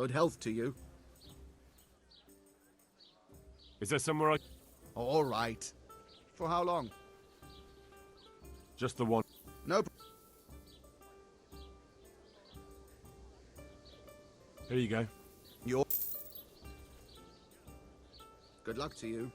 Good health to you. Is there somewhere I... All right. For how long? Just the one. No. Here you go. You're... Good luck to you.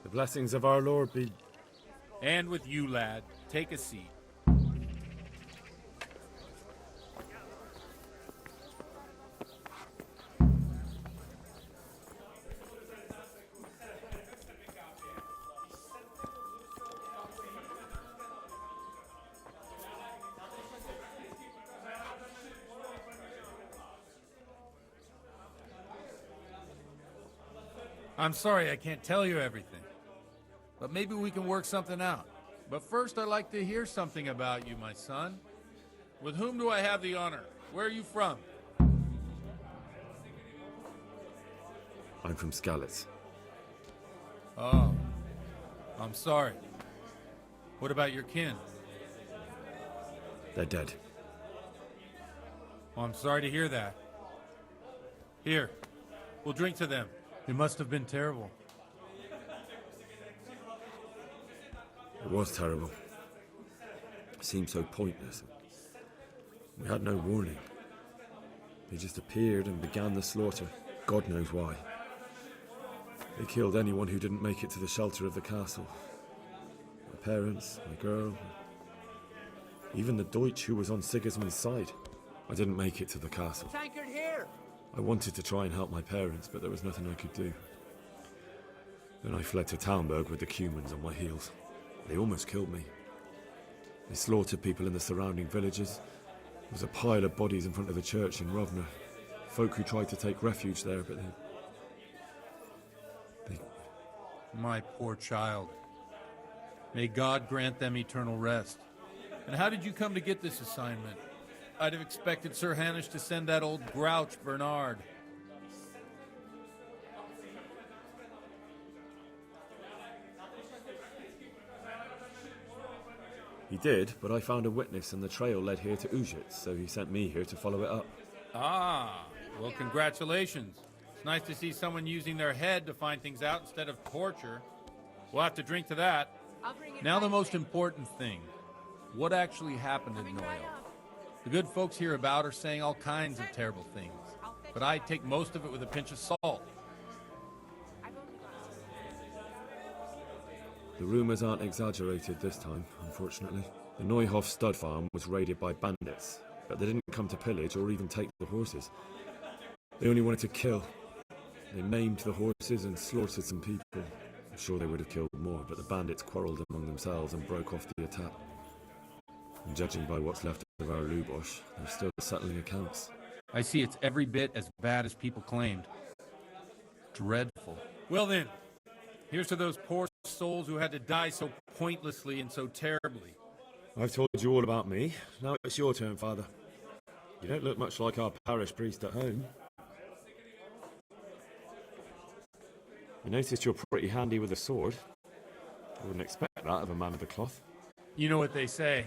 The blessings of our Lord be... And with you, lad. Take a seat. I'm sorry I can't tell you everything, but maybe we can work something out. But first, I'd like to hear something about you, my son. With whom do I have the honor? Where are you from? I'm from Skalitz. Oh, I'm sorry. What about your kin? They're dead. Oh, I'm sorry to hear that. Here, we'll drink to them. It must have been terrible. It was terrible. It seemed so pointless. We had no warning. They just appeared and began the slaughter. God knows why. They killed anyone who didn't make it to the shelter of the castle. My parents, my girl, even the Deutsch who was on Sigismund's side. I didn't make it to the castle. Tankard here! I wanted to try and help my parents, but there was nothing I could do. Then I fled to Talmberg with the Cumans on my heels. They almost killed me. They slaughtered people in the surrounding villages. There was a pile of bodies in front of the church in Rovna. Folk who tried to take refuge there, but they... My poor child. May God grant them eternal rest. And how did you come to get this assignment? I'd have expected Sir Hanush to send that old grouch, Bernard. He did, but I found a witness and the trail led here to Ujitz, so he sent me here to follow it up. Ah, well, congratulations. It's nice to see someone using their head to find things out instead of torture. We'll have to drink to that. Now the most important thing. What actually happened in Noyle? The good folks hereabout are saying all kinds of terrible things, but I take most of it with a pinch of salt. The rumours aren't exaggerated this time, unfortunately. The Neuhof stud farm was raided by bandits, but they didn't come to pillage or even take the horses. They only wanted to kill. They maimed the horses and slaughtered some people. I'm sure they would have killed more, but the bandits quarrelled among themselves and broke off the attack. And judging by what's left of our Lubosh, they're still settling accounts. I see it's every bit as bad as people claimed. Dreadful. Well then, here's to those poor souls who had to die so pointlessly and so terribly. I've told you all about me. Now it's your turn, Father. You don't look much like our parish priest at home. I noticed you're pretty handy with a sword. I wouldn't expect that of a man of the cloth. You know what they say.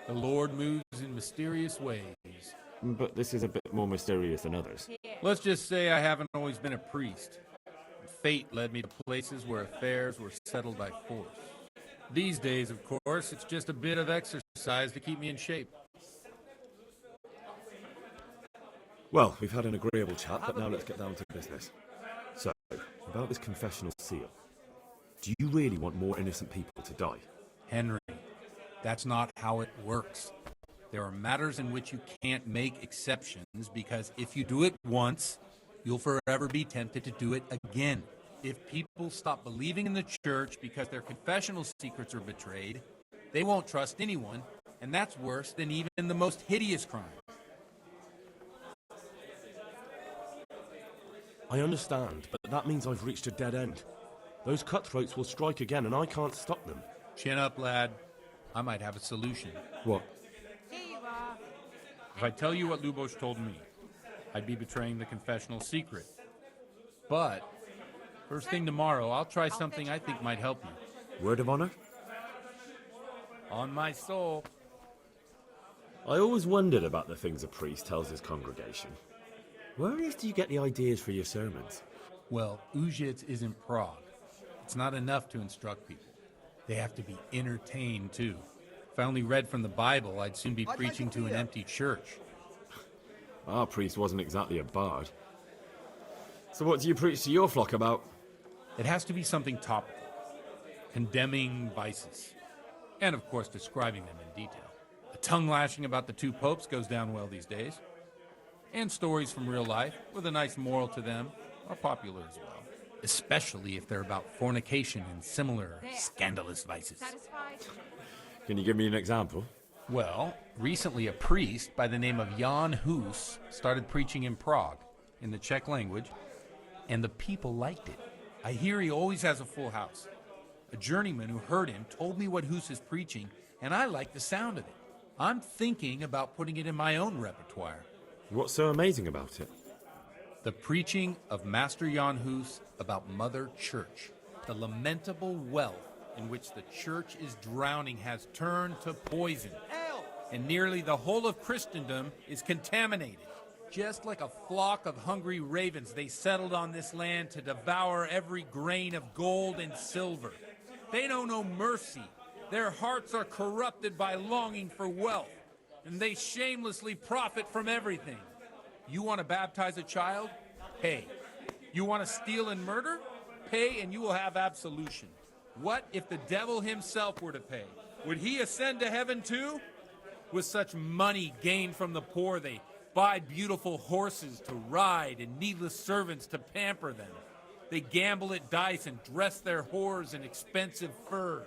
The Lord moves in mysterious ways. But this is a bit more mysterious than others. Let's just say I haven't always been a priest. Fate led me to places where affairs were settled by force. These days, of course, it's just a bit of exercise to keep me in shape. Well, we've had an agreeable chat, but now let's get down to business. So, about this confessional seal. Do you really want more innocent people to die? Henry, that's not how it works. There are matters in which you can't make exceptions because if you do it once, you'll forever be tempted to do it again. If people stop believing in the church because their confessional secrets are betrayed, they won't trust anyone, and that's worse than even the most hideous crime. I understand, but that means I've reached a dead end. Those cutthroats will strike again, and I can't stop them. Chin up, lad. I might have a solution. What? Here you are. If I tell you what Lubosh told me, I'd be betraying the confessional secret. But, first thing tomorrow, I'll try something I think might help you. Word of honor? On my soul. I always wondered about the things a priest tells his congregation. Where on earth do you get the ideas for your sermons? Well, Ujits isn't Prague. It's not enough to instruct people. They have to be entertained, too. If I only read from the Bible, I'd soon be preaching to an empty church. Our priest wasn't exactly a bard. So what do you preach to your flock about? It has to be something topical. Condemning vices. And, of course, describing them in detail. The tongue-lashing about the two popes goes down well these days. And stories from real life, with a nice moral to them, are popular as well. Especially if they're about fornication and similar scandalous vices. Satisfied? Can you give me an example? Well, recently a priest by the name of Jan Hus started preaching in Prague, in the Czech language, and the people liked it. I hear he always has a full house. A journeyman who heard him told me what Hus is preaching, and I like the sound of it. I'm thinking about putting it in my own repertoire. What's so amazing about it? The preaching of Master Jan Hus about Mother Church. The lamentable wealth in which the church is drowning has turned to poison. And nearly the whole of Christendom is contaminated. Just like a flock of hungry ravens, they settled on this land to devour every grain of gold and silver. They know no mercy. Their hearts are corrupted by longing for wealth, and they shamelessly profit from everything. You want to baptize a child? Pay. You want to steal and murder? Pay and you will have absolution. What if the devil himself were to pay? Would he ascend to heaven too? With such money gained from the poor, they buy beautiful horses to ride and needless servants to pamper them. They gamble at dice and dress their whores in expensive furs.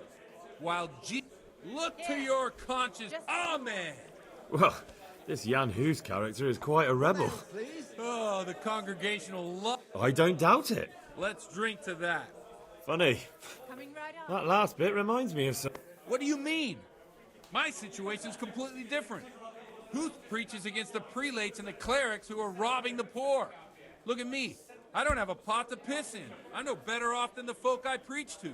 While look to your conscience. Amen. Well, this Jan Hus character is quite a rebel. Oh, the congregational love. I don't doubt it. Let's drink to that. Funny. Coming right up. That last bit reminds me of some... What do you mean? My situation's completely different. Huth preaches against the prelates and the clerics who are robbing the poor. Look at me. I don't have a pot to piss in. I'm no better off than the folk I preach to.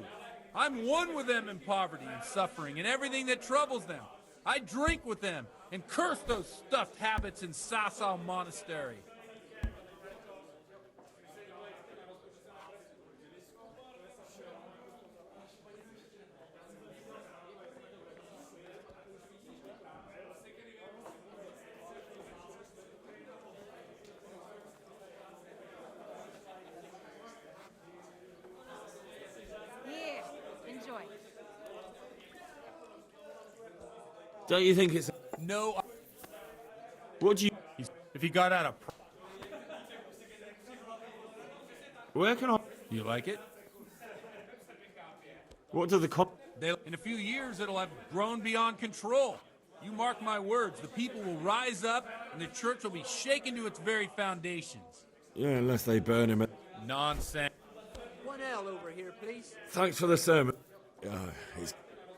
I'm one with them in poverty and suffering and everything that troubles them. I drink with them and curse those stuffed habits in Sasau Monastery. Here, enjoy. Don't you think it's... No, What do you... if he got out of... Where can I... You like it? What do the cop... In a few years, it'll have grown beyond control. You mark my words, the people will rise up, and the church will be shaken to its very foundations. Yeah, unless they burn him. Nonsense. One L over here, please. Thanks for the sermon. He's...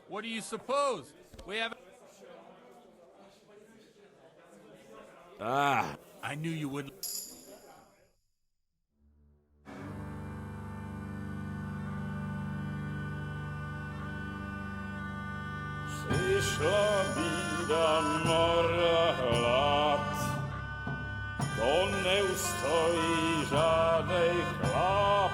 What do you suppose? We haven't... Ah. I knew you would... Przyszła bida mora lat, to nie ustoi żadnej chlap.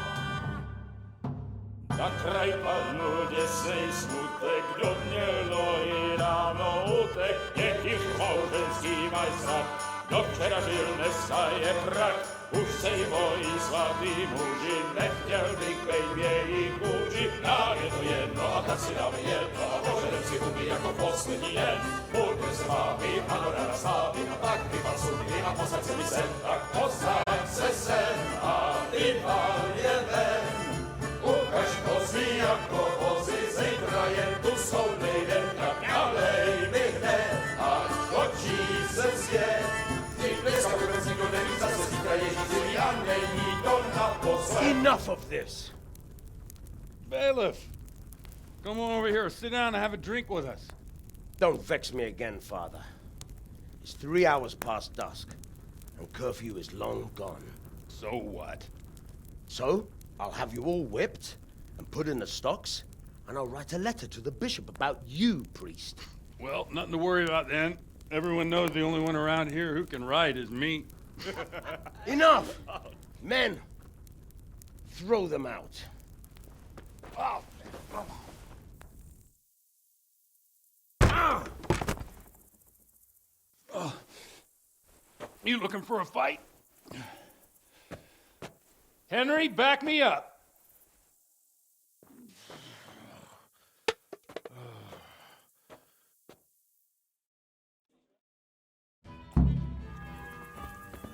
Na kraj padł dziesięć smutek, do mnie loi rano utek, niech ich małżeński majstrat, do wczera żylne staje prak. Už sej bojí svatý muži, nechtěl bych bejbě jich učit. Nám je to jedno a tak si dáme jedno a požerem si huby jako poslední jen. Budeme se bavit a do rána slávit a tak vypal sudy a posaď se mi sem. Tak posaď se sem a vypal je ven. Ukaž kozy jako vozy, zítra jen tu soudnej den. Tak nalej mi hned a točí se svět. Enough of this! Bailiff! Come on over here, sit down and have a drink with us. Don't vex me again, Father. It's 3 hours past dusk, and curfew is long gone. So what? So, I'll have you all whipped, and put in the stocks, and I'll write a letter to the bishop about you, priest. Well, nothing to worry about then. Everyone knows the only one around here who can write is me. Enough! Men, throw them out. You looking for a fight? Henry, back me up.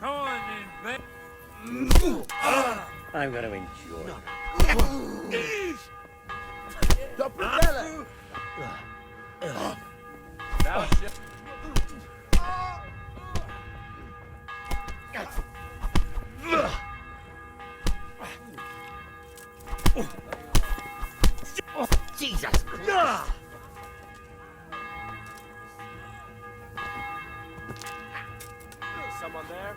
Come on, then, I'm going to enjoy it. Doppelbella! Jesus! Someone there?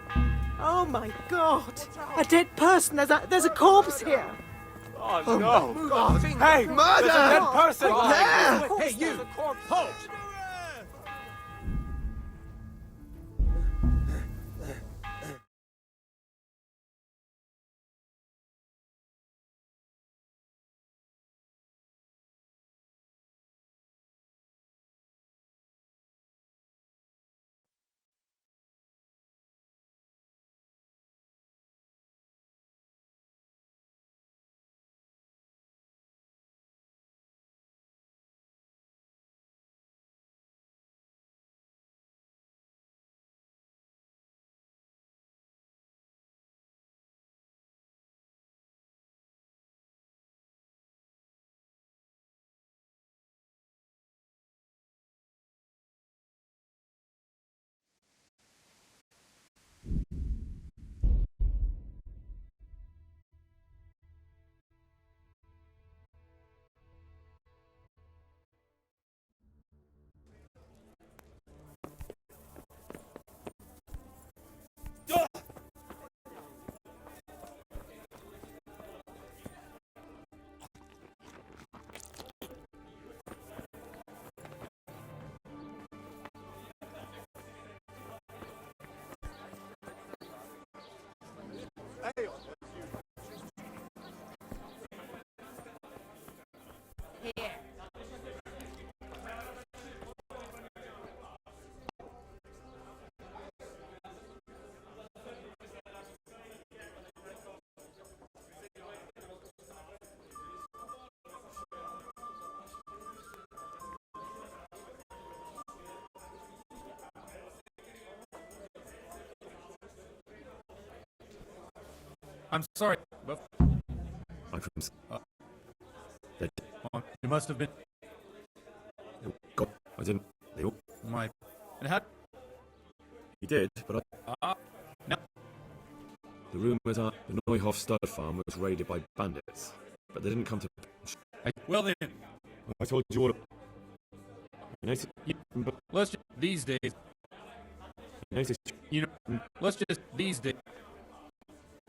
Oh my God! A dead person! There's a corpse here! Oh no! God! Hey! Murder! There's a dead person! There! Hey, you! Halt! Here. I'm sorry, but I'm from. They, You must have been God, I didn't. They all. my. And how? He did, but Now, the rumours are the Neuhoff stud farm was raided by bandits, but they didn't come to. well then, I told you all. You notice, let's just, these days, you notice, let's just these days.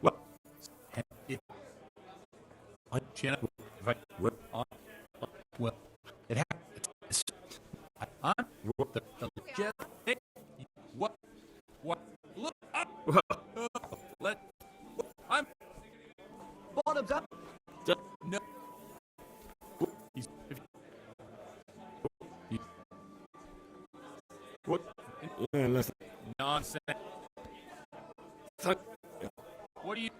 well, I chin up. If I, well, well, it happens. I'm the legend. Hey, what? Look up. Let. I'm. Bottoms up. No. He's, what? Yeah, listen. nonsense. What do you?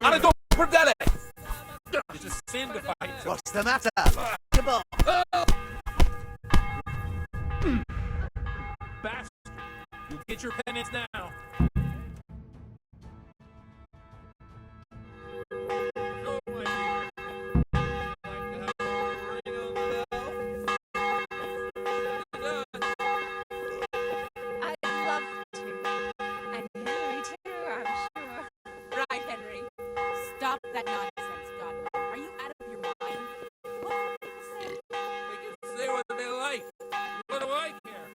I don't forget it. It's a sin to fight. What's the matter? Come on. Bastard. You get your penance now. I'd love to. And Henry, too, I'm sure. Right, Henry. Stop that nonsense, Godwin. Are you out of your mind? What did you say? They can say what they like. What do I care?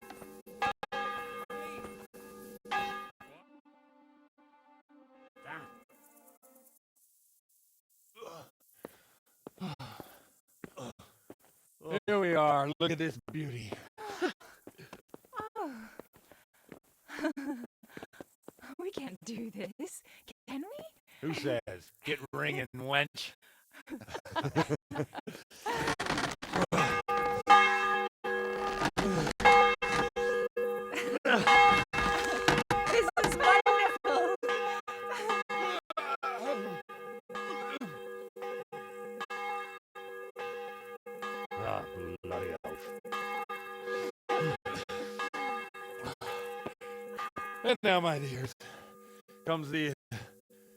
Here we are. Look at this beauty. Oh. We can't do this, can we? Who says? Get ringing, wench. This is wonderful. Ah, bloody oath. And now, my dears, comes the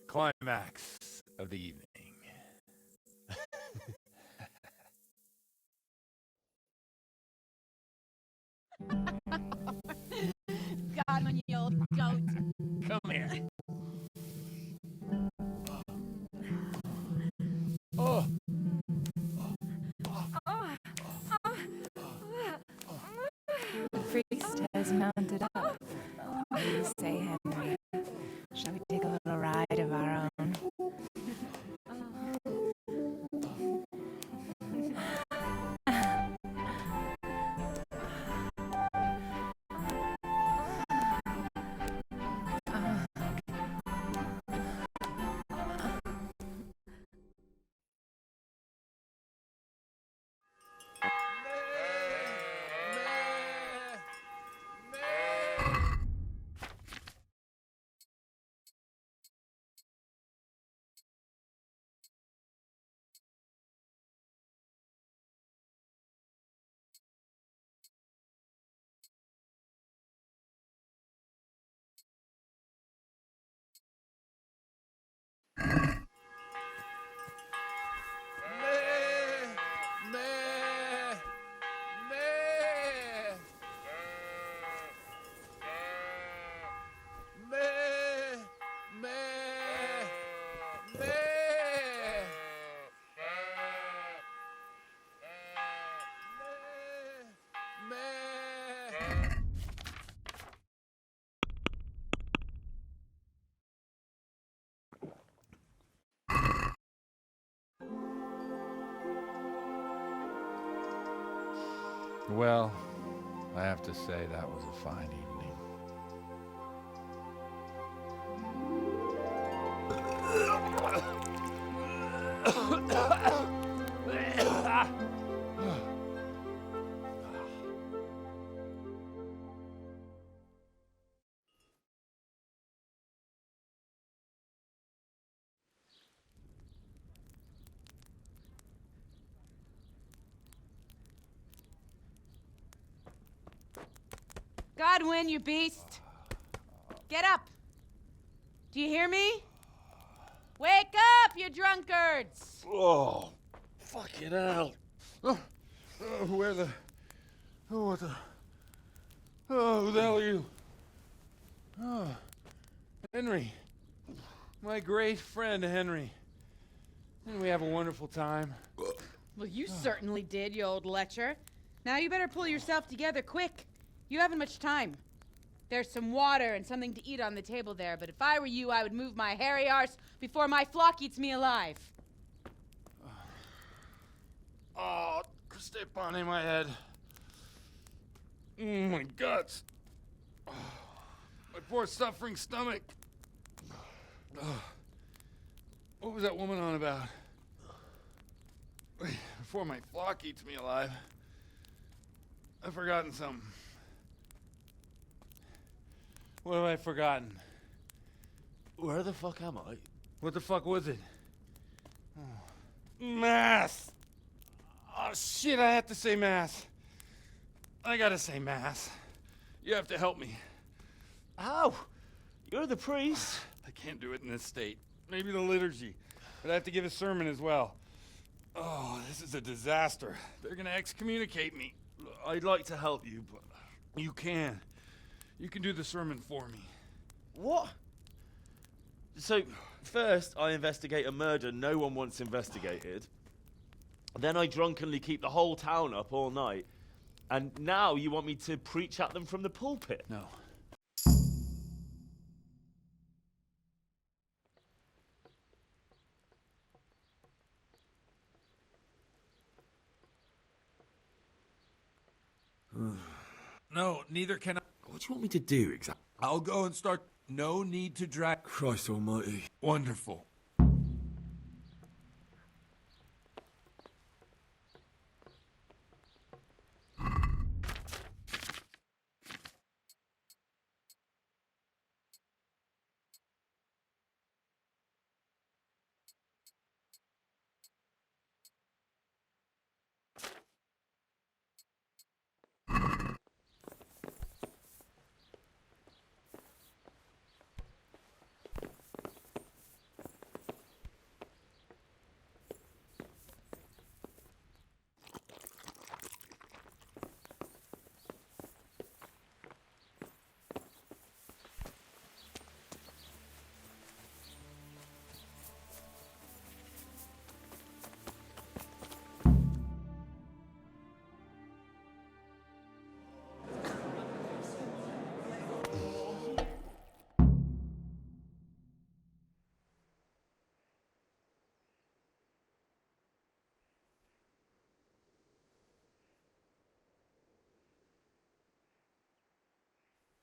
climax of the evening. Godwin, you old goat. Come here. Oh, The priest has mounted up. What do you say, Henry? Shall we take a little ride of our own? well, I have to say that was a fine evening. Godwin, you beast! Get up! Do you hear me? Wake up, you drunkards! Oh, fucking hell. Where the... Oh, what the... Oh, who the hell are you? Oh, Henry. My great friend, Henry. Didn't we have a wonderful time? Well, you certainly did, you old lecher. Now you better pull yourself together quick. You haven't much time. There's some water and something to eat on the table there, but if I were you, I would move my hairy arse before my flock eats me alive. Oh, step on in my head. My guts. Oh, my poor suffering stomach. Oh, what was that woman on about? Wait, before my flock eats me alive. I've forgotten something. What have I forgotten? Where the fuck am I? What the fuck was it? Oh. Mass! Oh shit, I have to say mass. I gotta say mass. You have to help me. How? You're the priest. I can't do it in this state. Maybe the liturgy. But I have to give a sermon as well. Oh, this is a disaster. They're gonna excommunicate me. I'd like to help you, but you can. You can do the sermon for me. What? So, first I investigate a murder no one wants investigated. Then I drunkenly keep the whole town up all night. And now you want me to preach at them from the pulpit? No. No, neither can I. What do you want me to do exactly? I'll go and start. No need to drag. Christ almighty. Wonderful.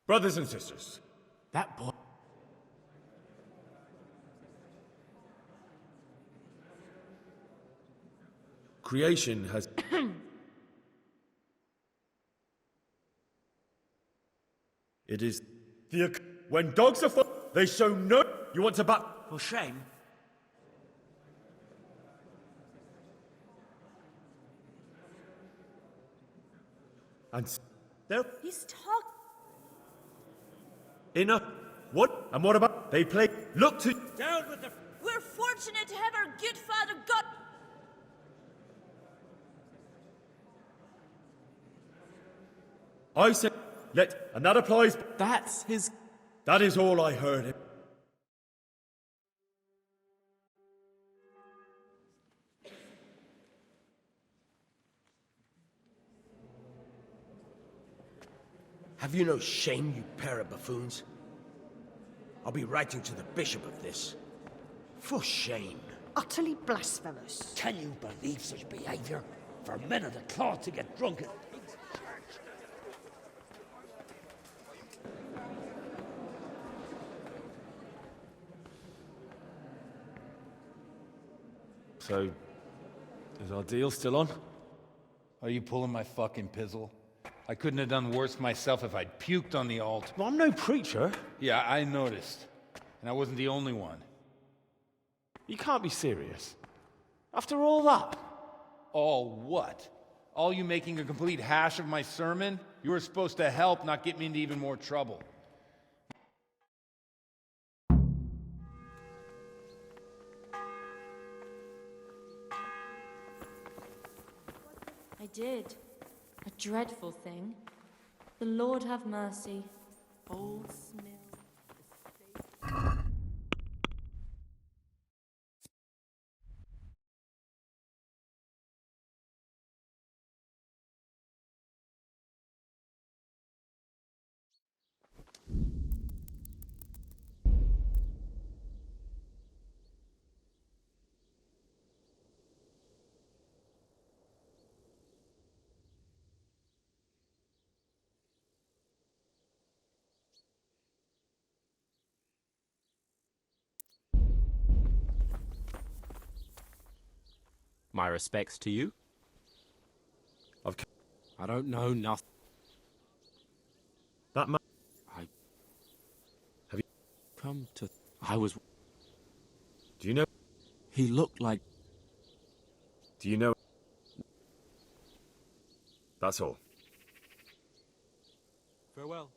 Brothers and sisters, That boy. creation has... It is... When dogs are they show no... You want to back... For shame. And they're... He's talking. Enough. What? And what about... They play... Look to... Down with the... We're fortunate to have our good father God. I said... Let... And that applies... That's his... That is all I heard. Have you no shame, you pair of buffoons? I'll be writing to the bishop of this. For shame. Utterly blasphemous. Can you believe such behavior? For men of the cloth to get drunk at... So... Is our deal still on? Are you pulling my fucking pizzle? I couldn't have done worse myself if I'd puked on the altar. Well, I'm no preacher. Yeah, I noticed. And I wasn't the only one. You can't be serious. After all that. All what? All you making a complete hash of my sermon? You were supposed to help, not get me into even more trouble. I did. A dreadful thing. The Lord have mercy. Old smell. My respects to you. I don't know nothing. That man. Have you come to? I was. Do you know? He looked like. Do you know? That's all. Farewell.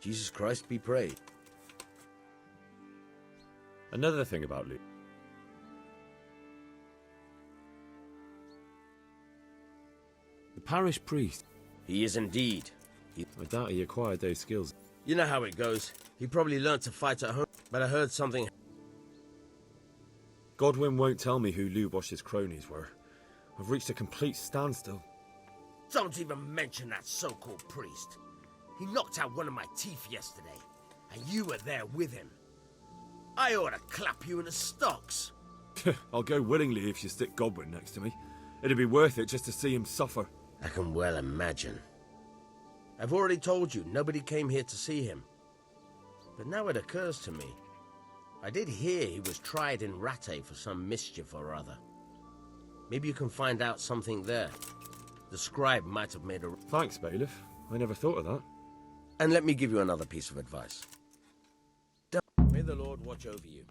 Jesus Christ be praised. Another thing about Luke. The parish priest. He is indeed. I doubt he acquired those skills. You know how it goes. He probably learned to fight at home, but I heard something. Godwin won't tell me who Lubosh's cronies were. I've reached a complete standstill. Don't even mention that so-called priest. He knocked out one of my teeth yesterday, and you were there with him. I ought to clap you in the stocks. I'll go willingly if you stick Godwin next to me. It'd be worth it just to see him suffer. I can well imagine. I've already told you, nobody came here to see him. But now it occurs to me. I did hear he was tried in Rattay for some mischief or other. Maybe you can find out something there. The scribe might have made a... Thanks, bailiff. I never thought of that. And let me give you another piece of advice. May the Lord watch over you.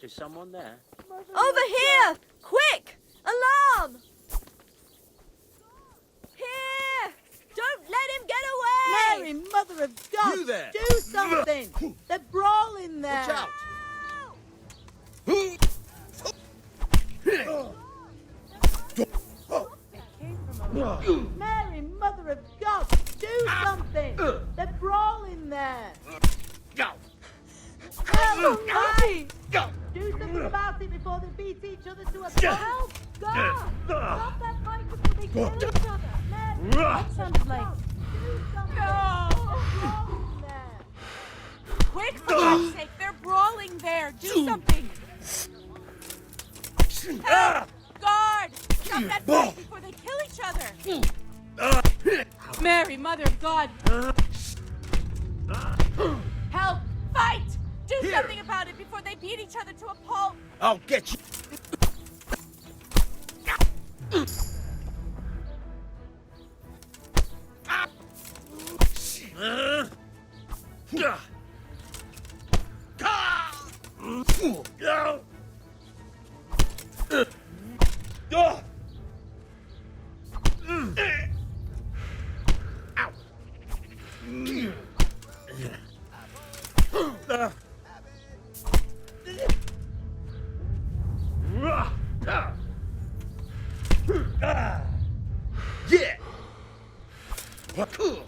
Is someone there? Over here! Quick! Alarm! Here! Don't let him get away! Mary, Mother of God! You there! Do something! They're brawling there! Watch out! Mary, Mother of God! Do something! They're brawling there! Help! Guys! Do something about it before they beat each other to a pulp! Help! God! Stop that fight before they kill each other! Mary, that sounded like... Do something! No! They're brawling there! Quick, for God's sake, they're brawling there. Do something. Help! Guard! Stop that fight before they kill each other. Mary, Mother of God. Help! Fight! Do something about it before they beat each other to a pulp. I'll get you. Yeah. Cool.